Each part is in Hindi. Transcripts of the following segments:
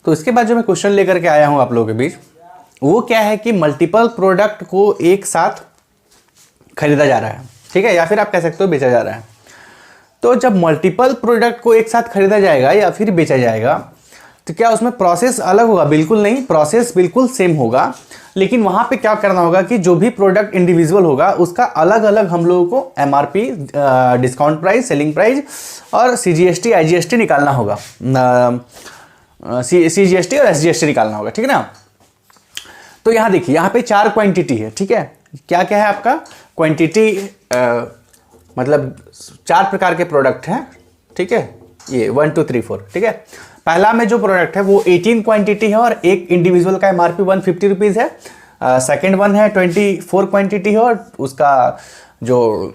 तो इसके बाद जो मैं क्वेश्चन लेकर के आया हूँ आप लोगों के बीच, वो क्या है कि मल्टीपल प्रोडक्ट को एक साथ खरीदा जा रहा है, ठीक है, या फिर आप कह सकते हो बेचा जा रहा है। तो जब मल्टीपल प्रोडक्ट को एक साथ खरीदा जाएगा या फिर बेचा जाएगा, तो क्या उसमें प्रोसेस अलग होगा? बिल्कुल नहीं, प्रोसेस बिल्कुल सेम होगा, लेकिन वहां पे क्या करना होगा कि जो भी प्रोडक्ट इंडिविजुअल होगा उसका अलग अलग हम लोगों को MRP, discount price, selling price और सीजीएसटी, आईजीएसटी निकालना होगा, सीजीएसटी और एसजीएसटी निकालना होगा, ठीक है ना। तो यहां देखिए, यहां पे 4 क्वांटिटी है, ठीक है। क्या क्या है आपका क्वांटिटी, मतलब 4 प्रकार के प्रोडक्ट हैं, ठीक है, ये 1 2 3 4, ठीक है। पहला में जो प्रोडक्ट है वो 18 क्वांटिटी है और एक इंडिविजुअल का एमआरपी 150 रुपीज़ है। सेकेंड वन है 24 क्वांटिटी है और उसका जो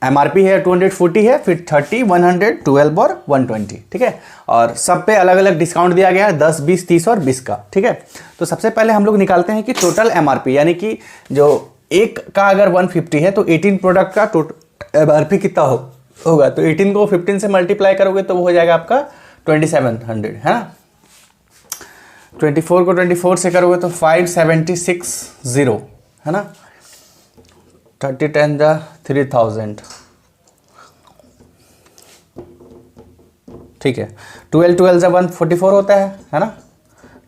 एमआरपी है 240 है, फिर 30, 100, 12 और 120, ठीक है। और सब पे अलग अलग डिस्काउंट दिया गया है, 10, 20, 30 और 20 का, ठीक है। तो सबसे पहले हम लोग निकालते हैं कि टोटल एमआरपी, यानी कि जो एक का अगर 150 है तो 18 प्रोडक्ट का टोटल एमआरपी कितना होगा। तो 18 को 15 से मल्टीप्लाई करोगे तो वो हो जाएगा आपका 2700, है ना। 24 को 24 से करोगे तो 5760, है ना। 30 10 जा 3000, ठीक है। 12 12 जा 144 होता है ना।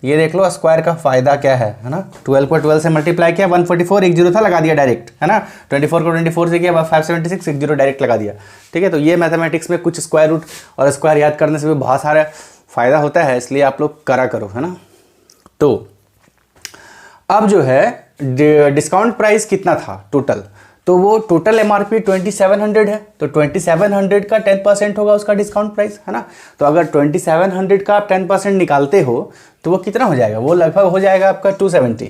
ये देख लो स्क्वायर का फायदा क्या है ना। 12 को 12 से मल्टीप्लाई किया, 144, एक जीरो था, लगा दिया डायरेक्ट, है ना। 24 को 24 से किया, 576, एक जीरो डायरेक्ट लगा दिया, ठीक है। तो ये मैथमेटिक्स में कुछ स्क्वायर रूट और स्क्वायर याद करने से भी बहुत सारा फायदा होता है, इसलिए आप लोग करा करो, है ना। तो अब जो है डिस्काउंट प्राइस कितना था टोटल, तो वो टोटल एमआरपी 2700 है, तो 2700 का 10% होगा उसका डिस्काउंट प्राइस, है ना। तो अगर 2700 का आप 10% निकालते हो तो वो कितना हो जाएगा, वो लगभग हो जाएगा आपका 270,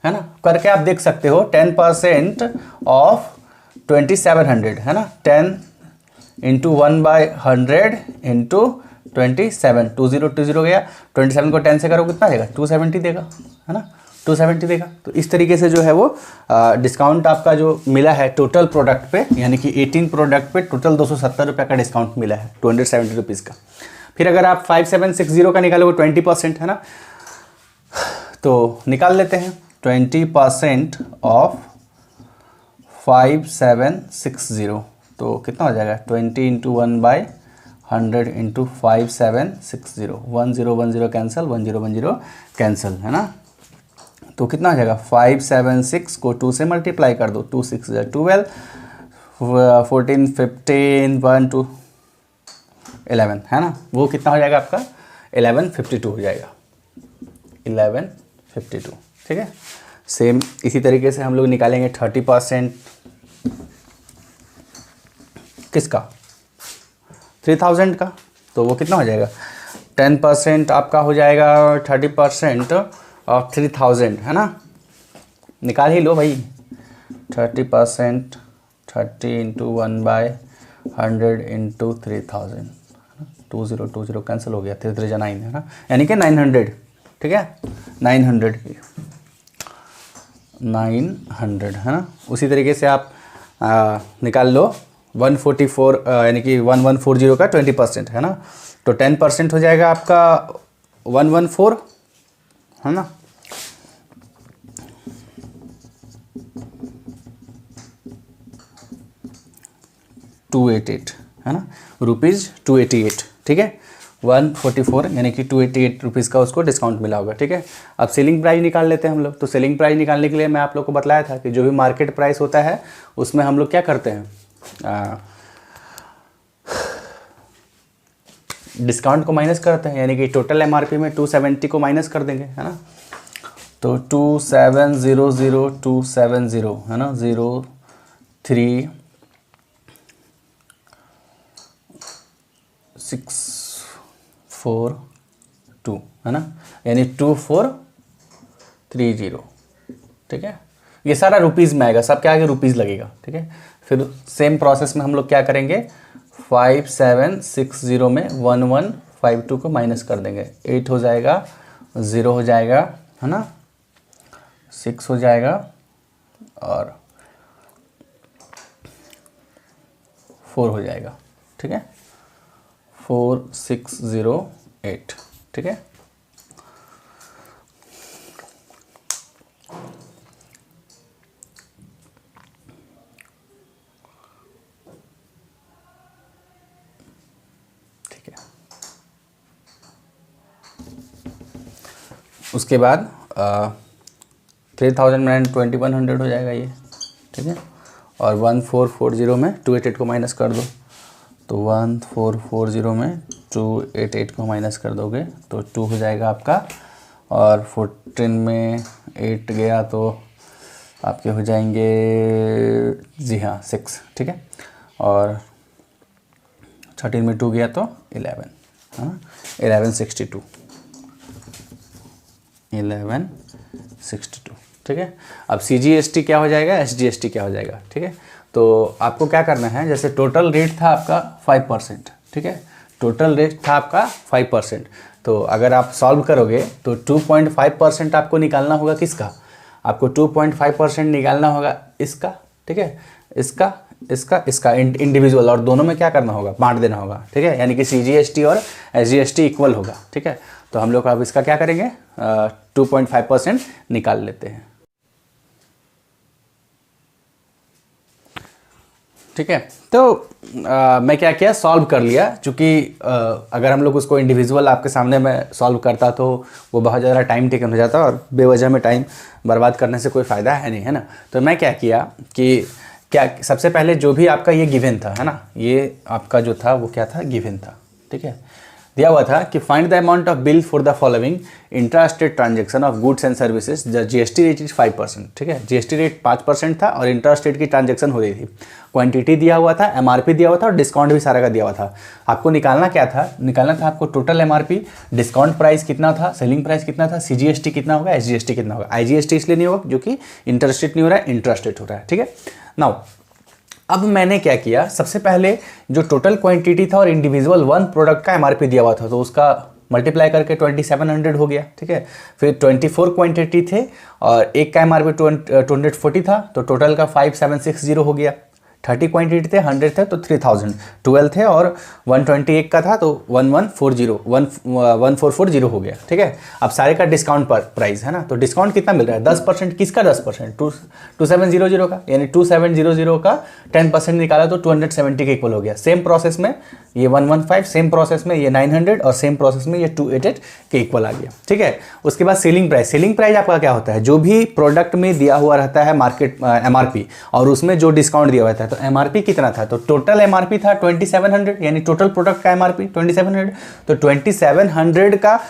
है ना। करके आप देख सकते हो 10% ऑफ 2700, है ना। 10 इंटू 1/100 इंटू 27, 2020 गया। 27 को 10 से करो कितना देगा, 270 देगा, है ना, 270 देगा। तो इस तरीके से जो है वो डिस्काउंट आपका जो मिला है टोटल प्रोडक्ट पे, यानी कि 18 प्रोडक्ट पे टोटल 270 रुपये का डिस्काउंट मिला है, 270 रुपीज़ का। फिर अगर आप 5760 का निकालोगे 20%, है ना, तो निकाल लेते हैं 20% ऑफ 5760, तो कितना हो जाएगा 20 इंटू 1/100 इंटू 5760, 1010 कैंसिल, 1010 कैंसिल, है ना। तो कितना हो जाएगा 576 को 2 से मल्टीप्लाई कर दो, 2 6 12, 14 15 1 2 11, है ना। वो कितना हो जाएगा आपका 1152 हो जाएगा, 1152, ठीक है। सेम इसी तरीके से हम लोग निकालेंगे 30% किसका, 3000 का, तो वो कितना हो जाएगा 10% आपका हो जाएगा 30% ऑफ 3000, है ना। निकाल ही लो भाई, 30%, 30 इंटू 1/100 इंटू 3000, 2020 कैंसिल हो गया, 3 3 9, है ना, यानी कि 900, ठीक है, 900, 900, है ना। उसी तरीके से आप निकाल लो 144, यानी कि 1140 का 20%, है ना। तो 10% हो जाएगा आपका 114, है ना। $288, है ना, ₹288, ठीक है। 144 यानी कि 288 रुपीज़ का उसको डिस्काउंट मिला होगा, ठीक है। अब सेलिंग प्राइस निकाल लेते हैं हम लोग। तो सेलिंग प्राइस निकालने के लिए मैं आप लोग को बताया था कि जो भी मार्केट प्राइस होता है उसमें हम लोग क्या करते हैं, डिस्काउंट को माइनस करते हैं, यानी कि टोटल एमआरपी में 270 को माइनस कर देंगे, है ना। तो 2700270, है ना, 03642, है ना, यानी 2430, ठीक है। ये सारा रुपीज़ में आएगा, सब क्या आगे रुपीज़ लगेगा, ठीक है। फिर सेम प्रोसेस में हम लोग क्या करेंगे, 5760 में 1152 को माइनस कर देंगे, 8 हो जाएगा, 0 हो जाएगा, है ना, 6 हो जाएगा और 4 हो जाएगा, ठीक है, 4608, ठीक है। उसके बाद 3000 हो जाएगा ये, ठीक है। और 1440 में 288 को माइनस कर दो, तो 1440 में 288 को माइनस कर दोगे तो 2 हो जाएगा आपका, और 14 में 8 गया तो आपके हो जाएंगे, जी हाँ 6, ठीक है। और 13 में 2 गया तो 11, हाँ 1162, 1162, ठीक है। अब CGST क्या हो जाएगा, SGST क्या हो जाएगा, ठीक है। तो आपको क्या करना है, जैसे टोटल रेट था आपका 5%, ठीक है, टोटल रेट था आपका 5%, तो अगर आप सॉल्व करोगे तो 2.5% आपको निकालना होगा किसका, आपको 2.5% निकालना होगा इसका, ठीक है, इसका इंडिविजुअल, और दोनों में क्या करना होगा, बांट देना होगा, ठीक है, यानी कि CGST और SGST इक्वल होगा, ठीक है। तो हम लोग अब इसका क्या करेंगे, 2.5% निकाल लेते हैं, ठीक है। तो मैं क्या किया, सॉल्व कर लिया, चूँकि अगर हम लोग उसको इंडिविजुअल आपके सामने मैं सॉल्व करता तो वो बहुत ज़्यादा टाइम टेकन हो जाता, और बेवजह में टाइम बर्बाद करने से कोई फ़ायदा है नहीं, है ना। तो मैं क्या किया कि सबसे पहले जो भी आपका ये गिवन था, है ना, ये आपका जो था वो क्या था, गिवन था, ठीक है। दिया हुआ था कि find the amount of bill for the following intra state transaction of goods and services, the GST rate is 5%, ठीक है। GST रेट 5% था और इंट्रा स्टेट की ट्रांजेक्शन हो रही थी, क्वांटिटी दिया हुआ था, MRP दिया हुआ था और डिस्काउंट भी सारा का दिया हुआ था। आपको निकालना क्या था, निकालना था आपको टोटल MRP, डिस्काउंट प्राइस कितना था, सेलिंग प्राइस कितना था, CGST कितना होगा, SGST कितना होगा। IGST इसलिए नहीं होगा जो कि इंटर स्टेट नहीं हो रहा है, इंट्रा स्टेट हो रहा है, ठीक है। नाउ अब मैंने क्या किया, सबसे पहले जो टोटल क्वांटिटी था और इंडिविजुअल वन प्रोडक्ट का MRP दिया हुआ था तो उसका मल्टीप्लाई करके 2700 हो गया, ठीक है। फिर 24 क्वांटिटी थे और एक का MRP 240 था तो टोटल का 5760 हो गया। 30 क्वांटिटी थे, 100 थे तो 3000, 12 थे और 121 का था तो 1440 हो गया, ठीक है। अब सारे का डिस्काउंट प्राइस है ना, तो डिस्काउंट कितना मिल रहा है, 10%, किसका 10%, 2700 का, यानी 2700 का 10% निकाला तो 270 के इक्वल हो गया। सेम प्रोसेस में ये 115, सेम प्रोसेस में ये 900 और सेम प्रोसेस में ये 288 के इक्वल आ गया, ठीक है। उसके बाद सेलिंग प्राइस आपका क्या होता है, जो भी प्रोडक्ट में दिया हुआ रहता है मार्केट MRP और उसमें जो डिस्काउंट दिया हुआ था, तो MRP कितना था, तो टोटल MRP था 2700, यानी टोटल प्रोडक्ट का MRP 2700, तो 2700 का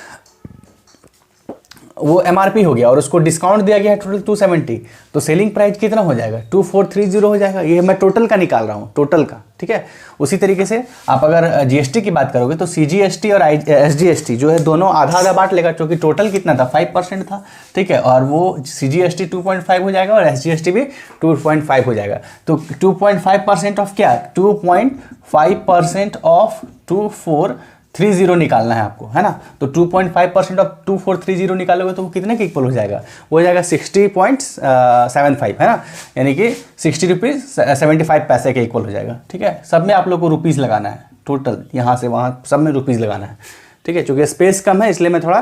वो MRP हो गया और उसको डिस्काउंट दिया गया है टोटल 270, तो सेलिंग प्राइस कितना हो जाएगा, 2430 हो जाएगा। ये मैं टोटल का निकाल रहा हूँ, टोटल का, ठीक है। उसी तरीके से आप अगर GST की बात करोगे तो CGST और SGST जो है दोनों आधा आधा बांट लेगा, क्योंकि टोटल कितना था 5% था, ठीक है, और वो CGST 2.5 हो जाएगा और SGST भी 2.5 हो जाएगा। तो 2.5% ऑफ क्या, 2.5% ऑफ 2430 निकालना है आपको, है ना। तो 2.5% ऑफ 2430 निकालोगे तो वो कितने के इक्वल हो जाएगा, वो हो जाएगा 60.75, है ना, यानी कि 60 रुपीज़ 75 पैसे के इक्वल हो जाएगा, ठीक है। सब में आप लोग को रुपीज़ लगाना है, टोटल यहाँ से वहाँ सब में रुपीज़ लगाना है, ठीक है। चूँकि स्पेस कम है इसलिए मैं थोड़ा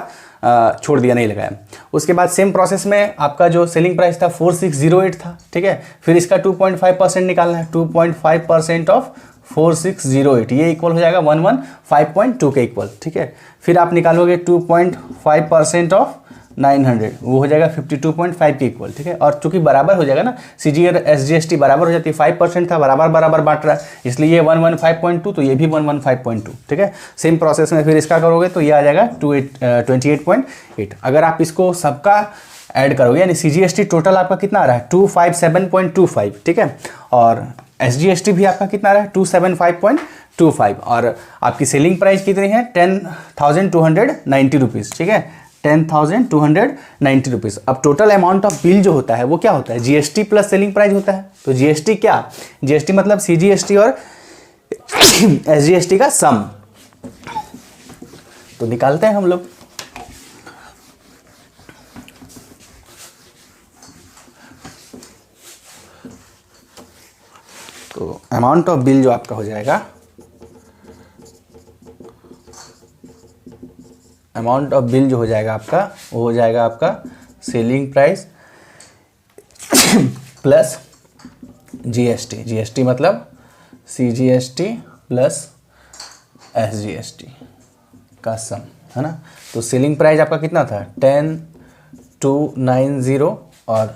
छोड़ दिया, नहीं लगाया। उसके बाद सेम प्रोसेस में आपका जो सेलिंग प्राइस था 4608 था, ठीक है। फिर इसका 2.5% निकालना है, 2.5% ऑफ 4608, ये इक्वल हो जाएगा 115.2 के इक्वल, ठीक है। फिर आप निकालोगे 2.5% ऑफ 900, वो हो जाएगा 52.5 के इक्वल, ठीक है। और चूंकि बराबर हो जाएगा ना, CG और SGST बराबर हो जाती है, 5% था, बराबर बांट रहा है, इसलिए ये 115.2 तो ये भी 115.2, ठीक है। सेम प्रोसेस में फिर इसका करोगे तो ये आ जाएगा 28.8। अगर आप इसको सबका ऐड करोगे यानी CGST टोटल आपका कितना आ रहा है 257.25, ठीक है, और SGST भी आपका कितना आ रहा है 275.25, और आपकी सेलिंग प्राइस कितनी है 10,290 रुपीज़, ठीक है, 10,290 रुपीज़। अब टोटल अमाउंट ऑफ बिल जो होता है वो क्या होता है, GST प्लस सेलिंग प्राइस होता है। तो GST क्या, GST मतलब CGST और SGST का सम। तो निकालते हैं हम लोग, तो अमाउंट ऑफ बिल जो आपका हो जाएगा, अमाउंट ऑफ बिल जो हो जाएगा आपका, वो हो जाएगा आपका selling price plus GST, GST मतलब CGST प्लस SGST का सम, है ना। तो सेलिंग प्राइस आपका कितना था 290 और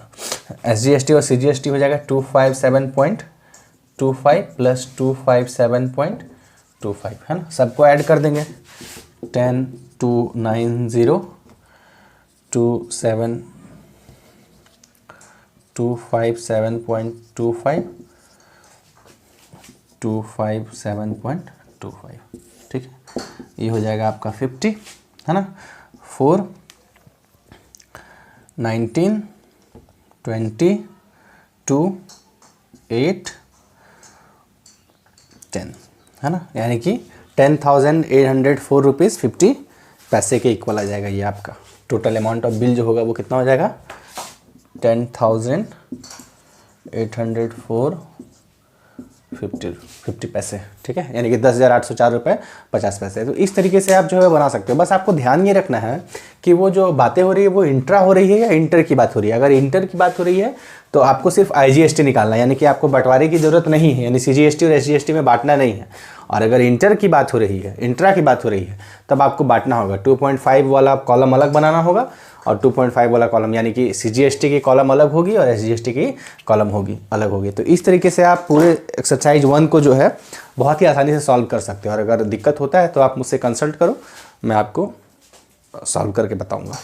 SGST और CGST हो जाएगा 257.25 प्लस 257.25 है ना, सबको ऐड कर देंगे 10 290 257.25 257.25 ठीक है, ये हो जाएगा आपका 50 है ना, 4 19 20 2 8 10 है ना, यानी कि 10,804 रुपीज़ 50 पैसे के इक्वल आ जाएगा ये आपका टोटल अमाउंट ऑफ बिल जो होगा वो कितना हो जाएगा 10,804 50 पैसे ठीक है, यानी कि 10,804 रुपये 50 पैसे। तो इस तरीके से आप जो है बना सकते हो। बस आपको ध्यान ये रखना है कि वो जो बातें हो रही है वो इंट्रा हो रही है या इंटर की बात हो रही है। अगर इंटर की बात हो रही है तो आपको सिर्फ IGST निकालना है, यानी कि आपको बंटवारे की ज़रूरत नहीं है, यानी CGST और SGST में बांटना नहीं है। और अगर इंटर की बात हो रही है, इंट्रा की बात हो रही है, तब आपको बांटना होगा। 2.5 वाला कॉलम अलग बनाना होगा और 2.5 वाला कॉलम, यानी कि CGST की कॉलम अलग होगी और SGST की कॉलम होगी अलग होगी। तो इस तरीके से आप पूरे एक्सरसाइज 1 को जो है बहुत ही आसानी से सॉल्व कर सकते हो। और अगर दिक्कत होता है तो आप मुझसे कंसल्ट करो, मैं आपको सॉल्व करके बताऊंगा।